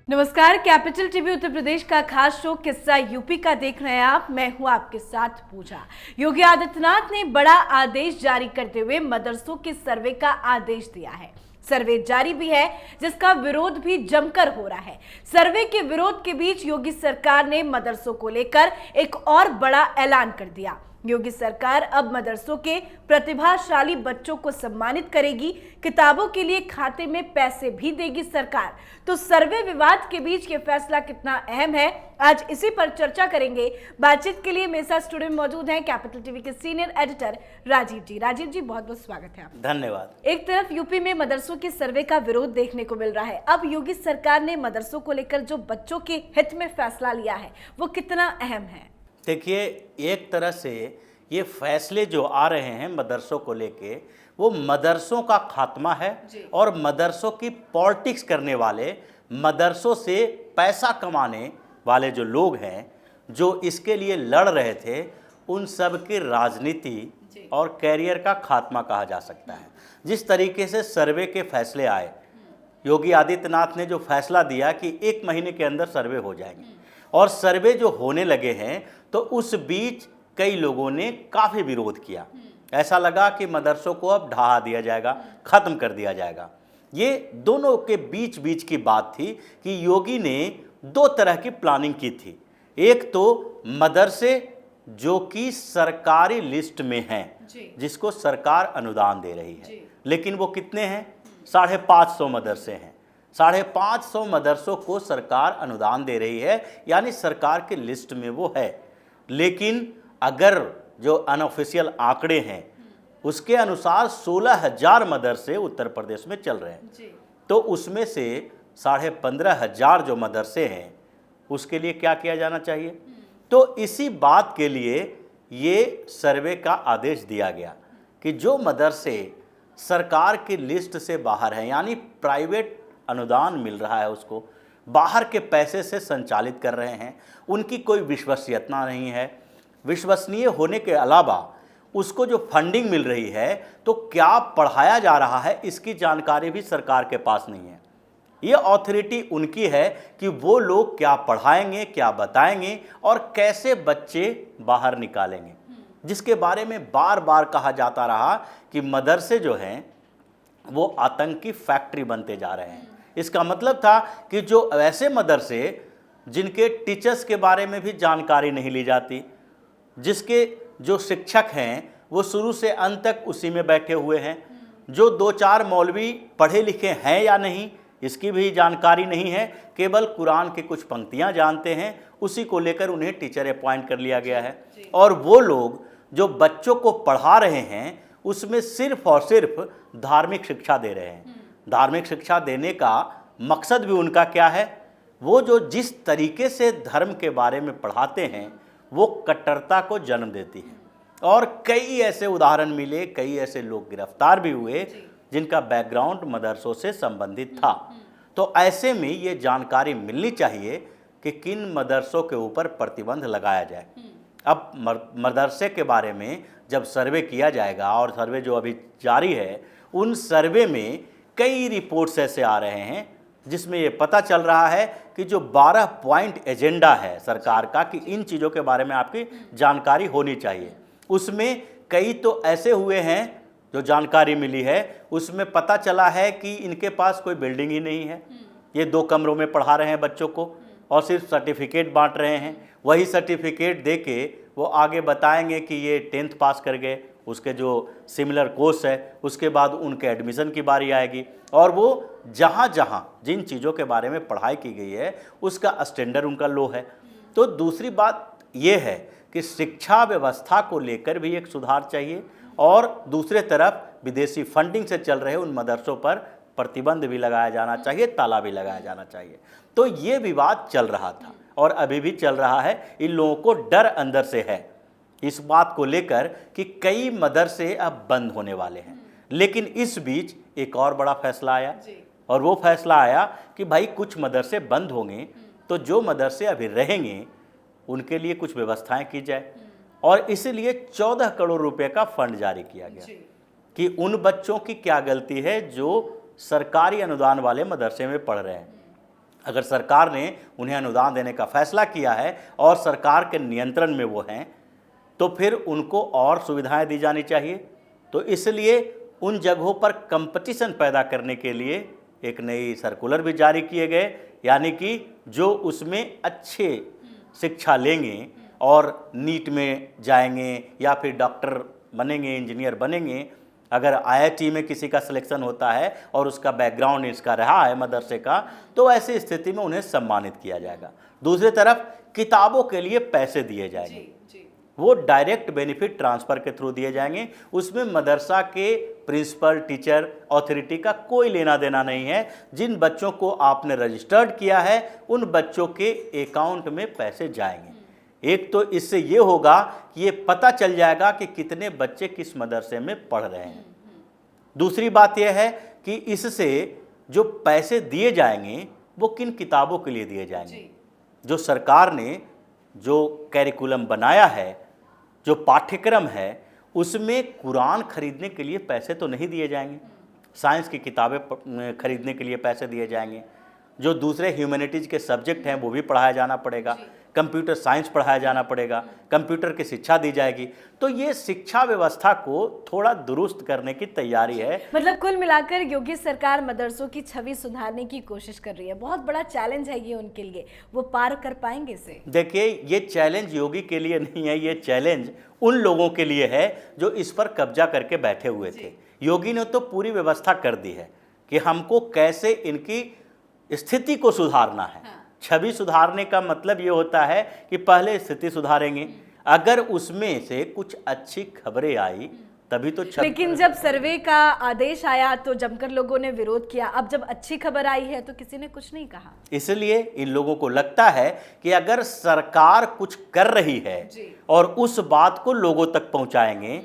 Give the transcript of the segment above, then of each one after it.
नमस्कार, capital TV Uttar Pradesh का खास शो किस्सा यूपी का देख रहे हैं आप। मैं हूं आपके साथ पूजा। योगी आदित्यनाथ ने बड़ा आदेश जारी करते हुए मदरसों के सर्वे का आदेश दिया है। सर्वे जारी भी है, जिसका विरोध भी जमकर हो रहा है। सर्वे के विरोध के बीच योगी सरकार ने मदरसों को लेकर एक और बड़ा ऐलान कर दिया। योगी सरकार अब मदरसों के प्रतिभाशाली बच्चों को सम्मानित करेगी। किताबों के लिए खाते में पैसे भी देगी सरकार। तो सर्वे विवाद के बीच ये फैसला कितना अहम है, आज इसी पर चर्चा करेंगे। बातचीत के लिए मेरे साथ स्टूडियो में मौजूद हैं कैपिटल टीवी के सीनियर एडिटर राजीव जी। राजीव जी, बहुत बहुत स्वागत है आपका। धन्यवाद। एक तरफ यूपी में मदरसों के सर्वे का विरोध देखने को मिल रहा है। अब योगी सरकार ने मदरसों को लेकर जो बच्चों के हित में फैसला लिया है, वो कितना अहम है? देखिए, एक तरह से ये फैसले जो आ रहे हैं मदरसों को लेके, वो मदरसों का खात्मा है और मदरसों की पॉलिटिक्स करने वाले, मदरसों से पैसा कमाने वाले जो लोग हैं, जो इसके लिए लड़ रहे थे, उन सब की राजनीति और कैरियर का खात्मा कहा जा सकता है। जिस तरीके से सर्वे के फैसले आए, योगी आदित्यनाथ ने जो फैसला दिया कि 1 महीने के अंदर सर्वे हो जाएंगे, और सर्वे जो होने लगे हैं तो उस बीच कई लोगों ने काफ़ी विरोध किया। ऐसा लगा कि मदरसों को अब ढहा दिया जाएगा, ख़त्म कर दिया जाएगा। ये दोनों के बीच की बात थी कि योगी ने 2 तरह की प्लानिंग की थी। एक तो मदरसे जो कि सरकारी लिस्ट में हैं, जिसको सरकार अनुदान दे रही है, लेकिन वो कितने हैं? 550 मदरसे हैं। 550 मदरसों को सरकार अनुदान दे रही है, यानी सरकार के लिस्ट में वो है। लेकिन अगर जो अनऑफिशियल आंकड़े हैं उसके अनुसार 16,000 मदरसे उत्तर प्रदेश में चल रहे हैं, तो उसमें से 15,500 जो मदरसे हैं उसके लिए क्या किया जाना चाहिए? तो इसी बात के लिए ये सर्वे का आदेश दिया गया कि जो मदरसे सरकार की लिस्ट से बाहर हैं, यानी प्राइवेट अनुदान मिल रहा है उसको, बाहर के पैसे से संचालित कर रहे हैं, उनकी कोई विश्वसनीयता नहीं है। विश्वसनीय होने के अलावा उसको जो फंडिंग मिल रही है, तो क्या पढ़ाया जा रहा है इसकी जानकारी भी सरकार के पास नहीं है। ये अथॉरिटी उनकी है कि वो लोग क्या पढ़ाएंगे, क्या बताएंगे और कैसे बच्चे बाहर निकालेंगे, जिसके बारे में बार बार कहा जाता रहा कि मदरसे जो हैं वो आतंकी फैक्ट्री बनते जा रहे हैं। इसका मतलब था कि जो ऐसे मदरसे जिनके टीचर्स के बारे में भी जानकारी नहीं ली जाती, जिसके जो शिक्षक हैं वो शुरू से अंत तक उसी में बैठे हुए हैं, जो 2-4 मौलवी पढ़े लिखे हैं या नहीं इसकी भी जानकारी नहीं है, केवल कुरान की कुछ पंक्तियां जानते हैं, उसी को लेकर उन्हें टीचर अपॉइंट कर लिया गया है। और वो लोग जो बच्चों को पढ़ा रहे हैं उसमें सिर्फ और सिर्फ धार्मिक शिक्षा दे रहे हैं। धार्मिक शिक्षा देने का मकसद भी उनका क्या है? वो जो जिस तरीके से धर्म के बारे में पढ़ाते हैं वो कट्टरता को जन्म देती है। और कई ऐसे उदाहरण मिले, कई ऐसे लोग गिरफ्तार भी हुए जिनका बैकग्राउंड मदरसों से संबंधित था। तो ऐसे में ये जानकारी मिलनी चाहिए कि किन मदरसों के ऊपर प्रतिबंध लगाया जाए। अब मदरसे के बारे में जब सर्वे किया जाएगा, और सर्वे जो अभी जारी है, उन सर्वे में कई रिपोर्ट्स ऐसे आ रहे हैं जिसमें ये पता चल रहा है कि जो 12 पॉइंट एजेंडा है सरकार का कि इन चीज़ों के बारे में आपकी जानकारी होनी चाहिए, उसमें कई तो ऐसे हुए हैं जो जानकारी मिली है उसमें पता चला है कि इनके पास कोई बिल्डिंग ही नहीं है। ये 2 कमरों में पढ़ा रहे हैं बच्चों को और सिर्फ सर्टिफिकेट बांट रहे हैं। वही सर्टिफिकेट दे के वो आगे बताएंगे कि ये 10th पास कर गए, उसके जो सिमिलर कोर्स है उसके बाद उनके एडमिशन की बारी आएगी, और वो जहाँ जहाँ जिन चीज़ों के बारे में पढ़ाई की गई है उसका स्टैंडर्ड उनका लो है। तो दूसरी बात ये है कि शिक्षा व्यवस्था को लेकर भी एक सुधार चाहिए, और दूसरे तरफ विदेशी फंडिंग से चल रहे उन मदरसों पर प्रतिबंध भी लगाया जाना चाहिए, ताला भी लगाया जाना चाहिए। तो ये विवाद चल रहा था और अभी भी चल रहा है। इन लोगों को डर अंदर से है इस बात को लेकर कि कई मदरसे अब बंद होने वाले हैं। लेकिन इस बीच एक और बड़ा फैसला आया, और वो फैसला आया कि भाई कुछ मदरसे बंद होंगे तो जो मदरसे अभी रहेंगे उनके लिए कुछ व्यवस्थाएं की जाए, और इसलिए 14 करोड़ रुपए का फंड जारी किया गया कि उन बच्चों की क्या गलती है जो सरकारी अनुदान वाले मदरसे में पढ़ रहे हैं। अगर सरकार ने उन्हें अनुदान देने का फैसला किया है और सरकार के नियंत्रण में वो हैं, तो फिर उनको और सुविधाएं दी जानी चाहिए। तो इसलिए उन जगहों पर कंपटीशन पैदा करने के लिए एक नई सर्कुलर भी जारी किए गए, यानी कि जो उसमें अच्छे शिक्षा लेंगे और नीट में जाएंगे या फिर डॉक्टर बनेंगे, इंजीनियर बनेंगे, अगर आईआईटी में किसी का सिलेक्शन होता है और उसका बैकग्राउंड इसका रहा है मदरसे का, तो ऐसी स्थिति में उन्हें सम्मानित किया जाएगा। दूसरी तरफ किताबों के लिए पैसे दिए जाएंगे, वो डायरेक्ट बेनिफिट ट्रांसफ़र के थ्रू दिए जाएंगे। उसमें मदरसा के प्रिंसिपल, टीचर, अथॉरिटी का कोई लेना देना नहीं है। जिन बच्चों को आपने रजिस्टर्ड किया है उन बच्चों के अकाउंट में पैसे जाएंगे। एक तो इससे ये होगा कि ये पता चल जाएगा कि कितने बच्चे किस मदरसे में पढ़ रहे हैं। दूसरी बात यह है कि इससे जो पैसे दिए जाएंगे वो किन किताबों के लिए दिए जाएंगे। जो सरकार ने जो कैरिकुलम बनाया है, जो पाठ्यक्रम है, उसमें कुरान खरीदने के लिए पैसे तो नहीं दिए जाएंगे, साइंस की किताबें खरीदने के लिए पैसे दिए जाएंगे। जो दूसरे ह्यूमैनिटीज़ के सब्जेक्ट हैं वो भी पढ़ाया जाना पड़ेगा, कंप्यूटर साइंस पढ़ाया जाना पड़ेगा, कंप्यूटर की शिक्षा दी जाएगी। तो ये शिक्षा व्यवस्था को थोड़ा दुरुस्त करने की तैयारी है। मतलब कुल मिलाकर योगी सरकार मदरसों की छवि सुधारने की कोशिश कर रही है। बहुत बड़ा चैलेंज है ये उनके लिए, वो पार कर पाएंगे इसे? देखिए, ये चैलेंज योगी के लिए नहीं है, ये चैलेंज उन लोगों के लिए है जो इस पर कब्जा करके बैठे हुए थे। योगी ने तो पूरी व्यवस्था कर दी है कि हमको कैसे इनकी स्थिति को सुधारना है। छवि सुधारने का मतलब ये होता है कि पहले स्थिति सुधारेंगे, अगर उसमें से कुछ अच्छी खबरें आई तभी तो लेकिन जब सर्वे का आदेश आया तो जमकर लोगों ने विरोध किया। अब जब अच्छी खबर आई है तो किसी ने कुछ नहीं कहा। इसलिए इन लोगों को लगता है कि अगर सरकार कुछ कर रही है और उस बात को लोगों तक पहुंचाएंगे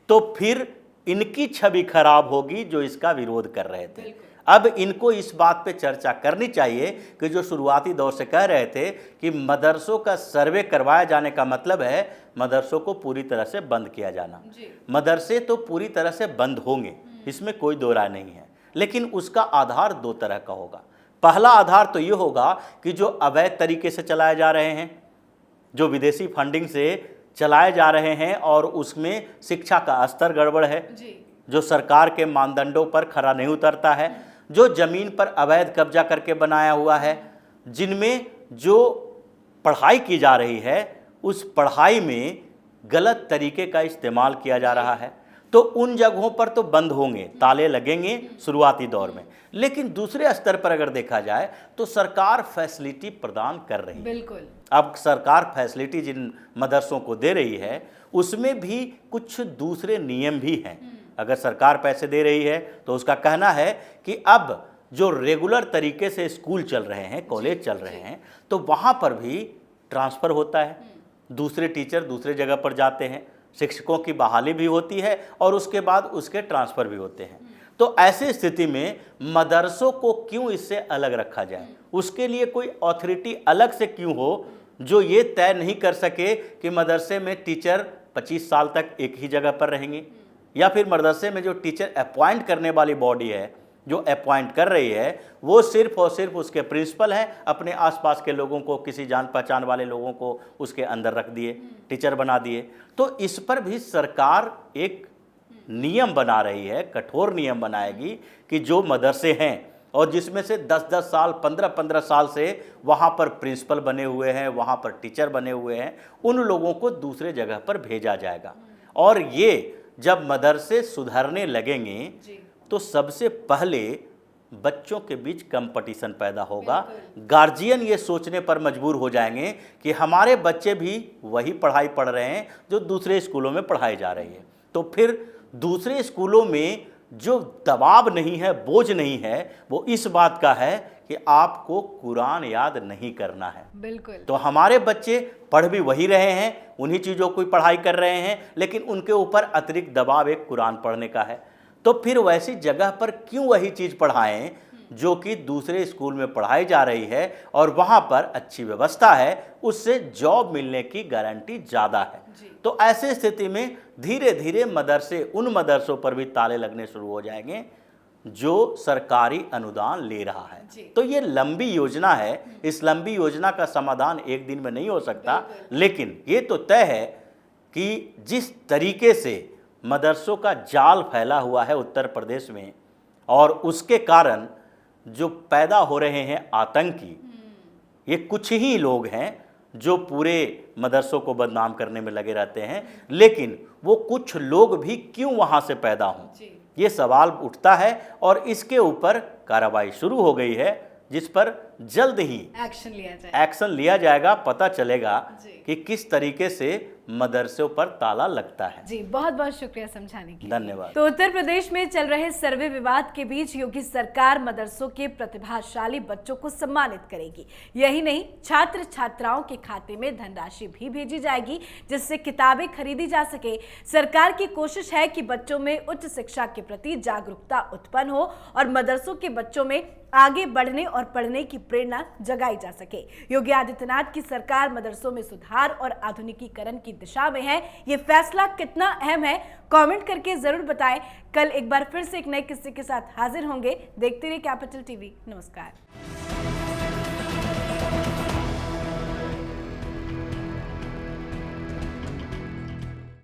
तो फिर इनकी छवि खराब होगी जो इसका विरोध कर रहे थे। अब इनको इस बात पे चर्चा करनी चाहिए कि जो शुरुआती दौर से कह रहे थे कि मदरसों का सर्वे करवाया जाने का मतलब है मदरसों को पूरी तरह से बंद किया जाना। मदरसे तो पूरी तरह से बंद होंगे, इसमें कोई दो राय नहीं है, लेकिन उसका आधार दो तरह का होगा। पहला आधार तो ये होगा कि जो अवैध तरीके से चलाए जा रहे हैं, जो विदेशी फंडिंग से चलाए जा रहे हैं और उसमें शिक्षा का स्तर गड़बड़ है, जो सरकार के मानदंडों पर खरा नहीं उतरता है, जो ज़मीन पर अवैध कब्जा करके बनाया हुआ है, जिनमें जो पढ़ाई की जा रही है उस पढ़ाई में गलत तरीके का इस्तेमाल किया जा रहा है, तो उन जगहों पर तो बंद होंगे, ताले लगेंगे शुरुआती दौर में। लेकिन दूसरे स्तर पर अगर देखा जाए तो सरकार फैसिलिटी प्रदान कर रही है। बिल्कुल। अब सरकार फैसिलिटी जिन मदरसों को दे रही है उसमें भी कुछ दूसरे नियम भी हैं। अगर सरकार पैसे दे रही है तो उसका कहना है कि अब जो रेगुलर तरीके से स्कूल चल रहे हैं, कॉलेज चल रहे हैं, तो वहाँ पर भी ट्रांसफ़र होता है, दूसरे टीचर दूसरे जगह पर जाते हैं, शिक्षकों की बहाली भी होती है और उसके बाद उसके ट्रांसफ़र भी होते हैं। तो ऐसी स्थिति में मदरसों को क्यों इससे अलग रखा जाए? उसके लिए कोई अथॉरिटी अलग से क्यों हो जो ये तय नहीं कर सके कि मदरसे में टीचर 25 साल तक एक ही जगह पर रहेंगे, या फिर मदरसे में जो टीचर अपॉइंट करने वाली बॉडी है जो अपॉइंट कर रही है वो सिर्फ और सिर्फ उसके प्रिंसिपल हैं, अपने आसपास के लोगों को, किसी जान पहचान वाले लोगों को उसके अंदर रख दिए, टीचर बना दिए। तो इस पर भी सरकार एक नियम बना रही है, कठोर नियम बनाएगी कि जो मदरसे हैं और जिसमें से 10-10 साल, 15-15 साल से वहाँ पर प्रिंसिपल बने हुए हैं, वहाँ पर टीचर बने हुए हैं, उन लोगों को दूसरे जगह पर भेजा जाएगा। और ये जब मदरसे सुधरने लगेंगे तो सबसे पहले बच्चों के बीच कंपटीशन पैदा होगा। गार्जियन ये सोचने पर मजबूर हो जाएंगे कि हमारे बच्चे भी वही पढ़ाई पढ़ रहे हैं जो दूसरे स्कूलों में पढ़ाई जा रही है, तो फिर दूसरे स्कूलों में जो दबाव नहीं है, बोझ नहीं है, वो इस बात का है कि आपको कुरान याद नहीं करना है। बिल्कुल। तो हमारे बच्चे पढ़ भी वही रहे हैं, उन्हीं चीज़ों को पढ़ाई कर रहे हैं, लेकिन उनके ऊपर अतिरिक्त दबाव एक कुरान पढ़ने का है। तो फिर वैसी जगह पर क्यों वही चीज़ पढ़ाएं जो कि दूसरे स्कूल में पढ़ाई जा रही है और वहाँ पर अच्छी व्यवस्था है, उससे जॉब मिलने की गारंटी ज़्यादा है। तो ऐसी स्थिति में धीरे धीरे मदरसे, उन मदरसों पर भी ताले लगने शुरू हो जाएंगे जो सरकारी अनुदान ले रहा है। जी। तो ये लंबी योजना है, इस लंबी योजना का समाधान एक दिन में नहीं हो सकता, लेकिन ये तो तय है कि जिस तरीके से मदरसों का जाल फैला हुआ है उत्तर प्रदेश में, और उसके कारण जो पैदा हो रहे हैं आतंकी, ये कुछ ही लोग हैं जो पूरे मदरसों को बदनाम करने में लगे रहते हैं, लेकिन वो कुछ लोग भी क्यों वहाँ से पैदा हों, ये सवाल उठता है। और इसके ऊपर कार्रवाई शुरू हो गई है, जिस पर जल्द ही एक्शन लिया जाएगा। पता चलेगा कि किस तरीके से मदरसों पर ताला लगता है। जी, बहुत बहुत शुक्रिया समझाने के लिए। धन्यवाद। तो उत्तर प्रदेश में चल रहे सर्वे विवाद के बीच योगी सरकार मदरसों के प्रतिभाशाली बच्चों को सम्मानित करेगी। यही नहीं, छात्र छात्राओं के खाते में धनराशि भी भेजी जाएगी, जिससे किताबें खरीदी जा सके। सरकार की कोशिश है कि बच्चों में उच्च शिक्षा के प्रति जागरूकता उत्पन्न हो और मदरसों के बच्चों में आगे बढ़ने और पढ़ने की प्रेरणा जगाई जा सके। योगी आदित्यनाथ की सरकार मदरसों में सुधार और आधुनिकीकरण की दिशा में है। ये फैसला कितना अहम है, कमेंट करके जरूर बताएं। कल एक बार फिर से एक नए किस्से के साथ हाजिर होंगे। देखते रहिए कैपिटल टीवी। नमस्कार।